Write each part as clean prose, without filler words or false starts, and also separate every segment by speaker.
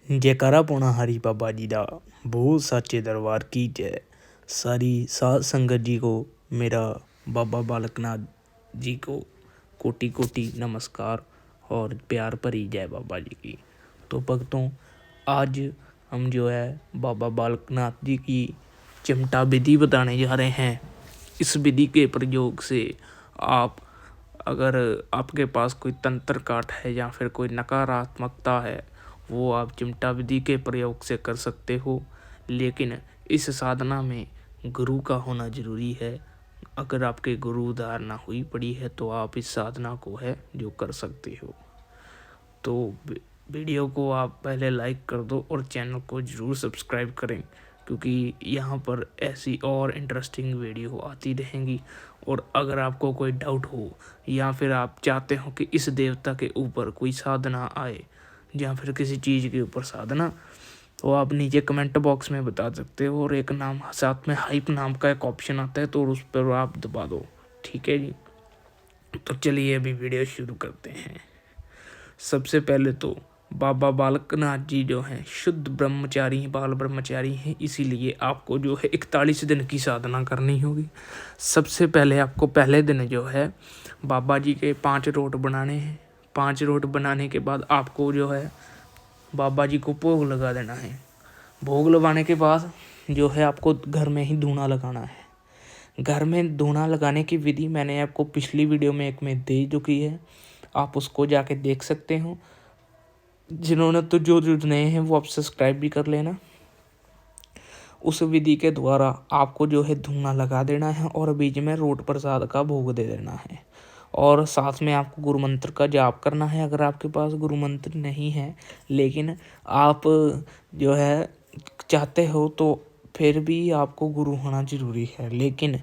Speaker 1: जयकारा पौना हरि बाबा जी दा बहुत साचे दरबार की जय। सारी साध संगत जी को मेरा बाबा बालकनाथ जी को कोटि कोटि नमस्कार और प्यार भरी जय बाबा जी की। तो भक्तों, आज हम जो है बाबा बालकनाथ जी की चिमटा विधि बताने जा रहे हैं। इस विधि के प्रयोग से आप, अगर आपके पास कोई तंत्र काट है या फिर कोई नकारात्मकता है, वो आप चिमटा विधि के प्रयोग से कर सकते हो। लेकिन इस साधना में गुरु का होना जरूरी है। अगर आपके गुरु उधार ना हुई पड़ी है तो आप इस साधना को है जो कर सकते हो। तो वीडियो को आप पहले लाइक कर दो और चैनल को ज़रूर सब्सक्राइब करें, क्योंकि यहाँ पर ऐसी और इंटरेस्टिंग वीडियो आती रहेंगी। और अगर आपको कोई डाउट हो या फिर आप चाहते हो कि इस देवता के ऊपर कोई साधना आए या फिर किसी चीज़ के ऊपर साधना, तो आप नीचे कमेंट बॉक्स में बता सकते हो। और एक नाम साथ में हाइप नाम का एक ऑप्शन आता है, तो उस पर आप दबा दो। ठीक है जी। तो चलिए अभी वीडियो शुरू करते हैं। सबसे पहले तो बाबा बालकनाथ जी जो हैं शुद्ध ब्रह्मचारी बाल ब्रह्मचारी हैं, इसीलिए आपको जो है 41 दिन की साधना करनी होगी। सबसे पहले आपको पहले दिन जो है बाबा जी के 5 रोट बनाने हैं। 5 रोट बनाने के बाद आपको जो है बाबा जी को भोग लगा देना है। भोग लगाने के बाद जो है आपको घर में ही धूना लगाना है। घर में धूना लगाने की विधि मैंने आपको पिछली वीडियो में एक में दे चुकी है, आप उसको जाके देख सकते हो। जिन्होंने तो जो नए हैं वो आप सब्सक्राइब भी कर लेना। उस विधि के द्वारा आपको जो है धूना लगा देना है और बीच में रोट प्रसाद का भोग दे देना है। और साथ में आपको गुरु मंत्र का जाप करना है। अगर आपके पास गुरु मंत्र नहीं है, लेकिन आप जो है चाहते हो, तो फिर भी आपको गुरु होना जरूरी है। लेकिन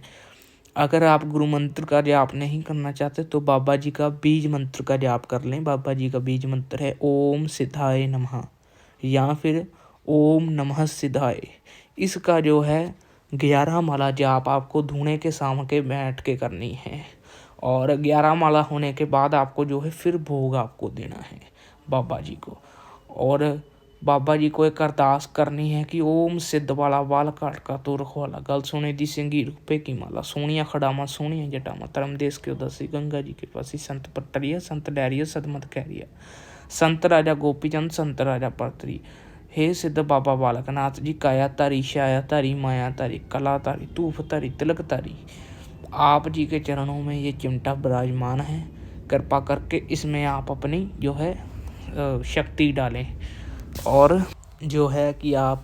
Speaker 1: अगर आप गुरु मंत्र का जाप नहीं करना चाहते तो बाबा जी का बीज मंत्र का जाप कर लें। बाबा जी का बीज मंत्र है ओम सिद्धाय नमः या फिर ओम नमः सिद्धाय। इसका जो है 11 माला जाप आपको धूने के सामने बैठ के करनी है। और 11 माला होने के बाद आपको जो है फिर भोग आपको देना है बाबा जी को। और बाबा जी को एक अरदास करनी है कि ओम सिद्ध वाला बाल काट का तो रखवाला गल सोने दी सिंगी रुपए की माला सोनिया खड़ामा सोनिया जटामा धर्म देश के उदासी गंगा जी के पासी संत पट्टरिया संत डैरिया सदमत कैरिया संत राजा गोपीचंद संत राजा परतरी। हे सिद्ध बाबा बालकनाथ जी, काया तारी शाया तारी माया तारी कला तारी तूफ तारी तिलक तारी, आप जी के चरणों में ये चिमटा विराजमान है। कृपा करके इसमें आप अपनी जो है शक्ति डालें। और जो है कि आप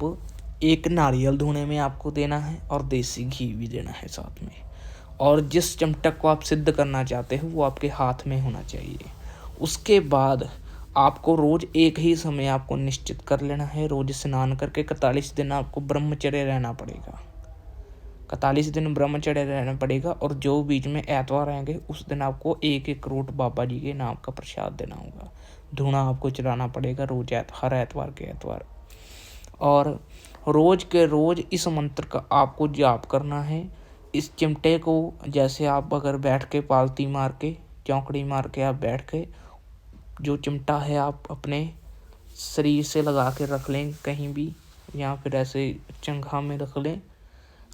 Speaker 1: एक नारियल धूने में आपको देना है और देसी घी भी देना है साथ में। और जिस चमटक को आप सिद्ध करना चाहते हो वो आपके हाथ में होना चाहिए। उसके बाद आपको रोज एक ही समय आपको निश्चित कर लेना है। रोज स्नान करके 41 दिन आपको ब्रह्मचर्य रहना पड़ेगा। 41 दिन ब्रह्मचर्य रहना पड़ेगा। और जो बीच में एतवार आएंगे उस दिन आपको एक एक रोट बाबा जी के नाम का प्रसाद देना होगा। धूना आपको चलाना पड़ेगा रोज हर एतवार के एतवार। और रोज के रोज इस मंत्र का आपको जाप करना है। इस चिमटे को जैसे आप अगर बैठ के पालती मार के चौकड़ी मार के आप बैठ के, जो चिमटा है आप अपने शरीर से लगा के रख लें कहीं भी, या फिर ऐसे चंघा में रख लें।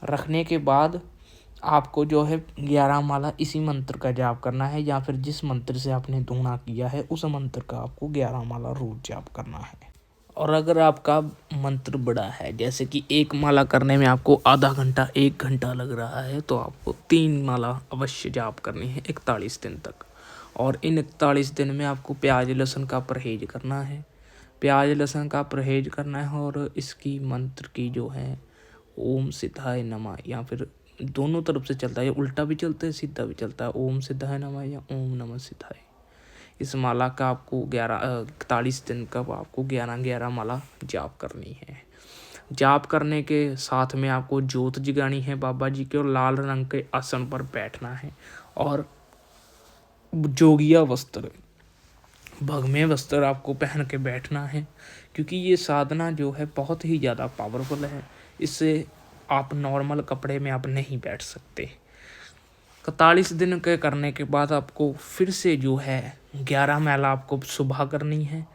Speaker 1: रखने के बाद आपको जो है 11 माला इसी मंत्र का जाप करना है, या फिर जिस मंत्र से आपने धूना किया है उस मंत्र का आपको 11 माला रोज जाप करना है। और अगर आपका मंत्र बड़ा है, जैसे कि एक माला करने में आपको आधा घंटा 1 घंटा लग रहा है, तो आपको 3 माला अवश्य जाप करनी है 41 दिन तक। और इन 41 दिन में आपको प्याज लहसुन का परहेज करना है। प्याज लहसुन का परहेज करना है। और इसकी मंत्र की जो है ओम सिद्धाय नमः, या फिर दोनों तरफ से चलता है, उल्टा भी चलता है सीधा भी चलता है, ओम सिद्धाय नमः या ओम नमः सिद्धाय। इस माला का आपको 41 दिन का आपको 11 माला जाप करनी है। जाप करने के साथ में आपको जोत जगानी है बाबा जी के, और लाल रंग के आसन पर बैठना है। और जोगिया वस्त्र, भगवे वस्त्र आपको पहन के बैठना है, क्योंकि ये साधना जो है बहुत ही ज़्यादा पावरफुल है। इससे आप नॉर्मल कपड़े में आप नहीं बैठ सकते। 41 दिन के करने के बाद आपको फिर से जो है 11 माला आपको सुबह करनी है।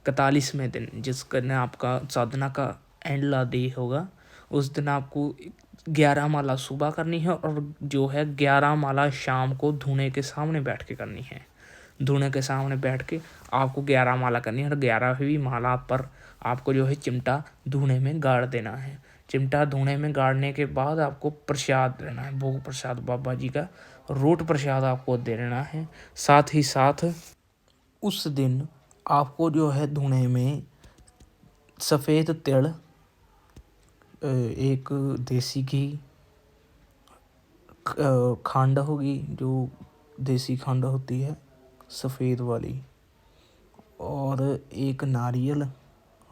Speaker 1: 41वें दिन जिस दिन आपका साधना का एंड डे होगा, उस दिन आपको 11 माला सुबह करनी है और जो है 11 माला शाम को धूने के सामने बैठ के करनी है। धूने के सामने बैठ के आपको 11 माला करनी है और 11वीं माला पर आपको जो है चिमटा धूने में गाड़ देना है। चिमटा धूने में गाड़ने के बाद आपको प्रसाद देना है, भोग प्रसाद बाबा जी का रोट प्रसाद आपको दे देना है। साथ ही साथ उस दिन आपको जो है धूने में सफ़ेद तिल, एक देसी घी, खंड होगी जो देसी खंड होती है सफ़ेद वाली, और एक नारियल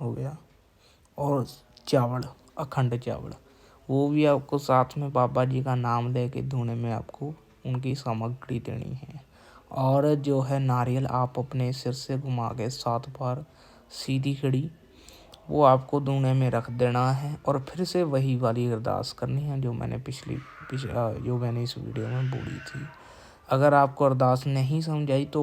Speaker 1: हो गया, और चावल, अखंड चावल, वो भी आपको साथ में बाबा जी का नाम लेके धुने में आपको उनकी सामग्री देनी है। और जो है नारियल आप अपने सिर से घुमा के 7 बार सीधी खड़ी वो आपको धुने में रख देना है और फिर से वही वाली अरदास करनी है जो मैंने जो मैंने इस वीडियो में बोली थी। अगर आपको अरदास नहीं समझ आई तो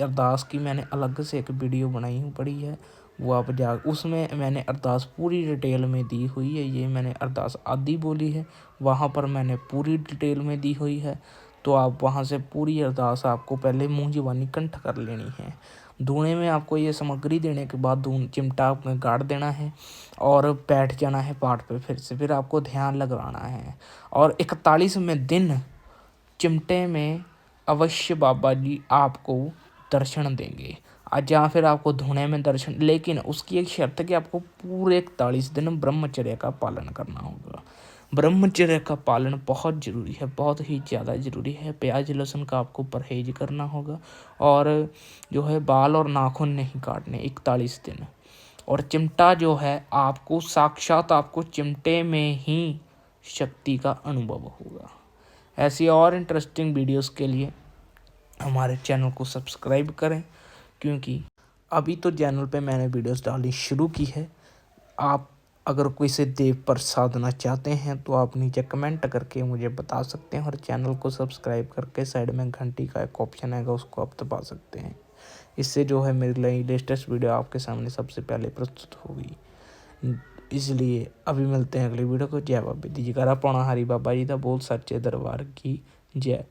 Speaker 1: अरदास की मैंने अलग से एक वीडियो बनाई पड़ी है, वो आप उसमें मैंने अरदास पूरी डिटेल में दी हुई है। ये मैंने अरदास आदि बोली है, वहाँ पर मैंने पूरी डिटेल में दी हुई है, तो आप वहाँ से पूरी अरदास आपको पहले मुँह ज़बानी कंठ कर लेनी है। धुने में आपको ये सामग्री देने के बाद चिमटा में गाड़ देना है और बैठ जाना है पाठ पे। फिर आपको ध्यान लगाना है और 41वें दिन चिमटे में अवश्य बाबा जी आपको दर्शन देंगे या फिर आपको धुने में दर्शन, लेकिन उसकी एक शर्त है कि आपको पूरे 41 दिन ब्रह्मचर्य का पालन करना होगा। ब्रह्मचर्य का पालन बहुत ज़रूरी है, बहुत ही ज़्यादा ज़रूरी है। प्याज लहसुन का आपको परहेज करना होगा और जो है बाल और नाखून नहीं काटने 41 दिन। और चिमटा जो है आपको साक्षात आपको चिमटे में ही शक्ति का अनुभव होगा। ऐसी और इंटरेस्टिंग वीडियोस के लिए हमारे चैनल को सब्सक्राइब करें, क्योंकि अभी तो चैनल पे मैंने वीडियोस डालनी शुरू की है। आप अगर कोई से देव पर साधना चाहते हैं तो आप नीचे कमेंट करके मुझे बता सकते हैं और चैनल को सब्सक्राइब करके साइड में घंटी का एक ऑप्शन आएगा, उसको आप दबा सकते हैं। इससे जो है मेरी लेटेस्ट वीडियो आपके सामने सबसे पहले प्रस्तुत होगी। इसलिए अभी मिलते हैं अगली वीडियो को। जय बाबा दी जयकारा पाउणा हरि बाबा जी का बोल सच्चे दरबार की जय।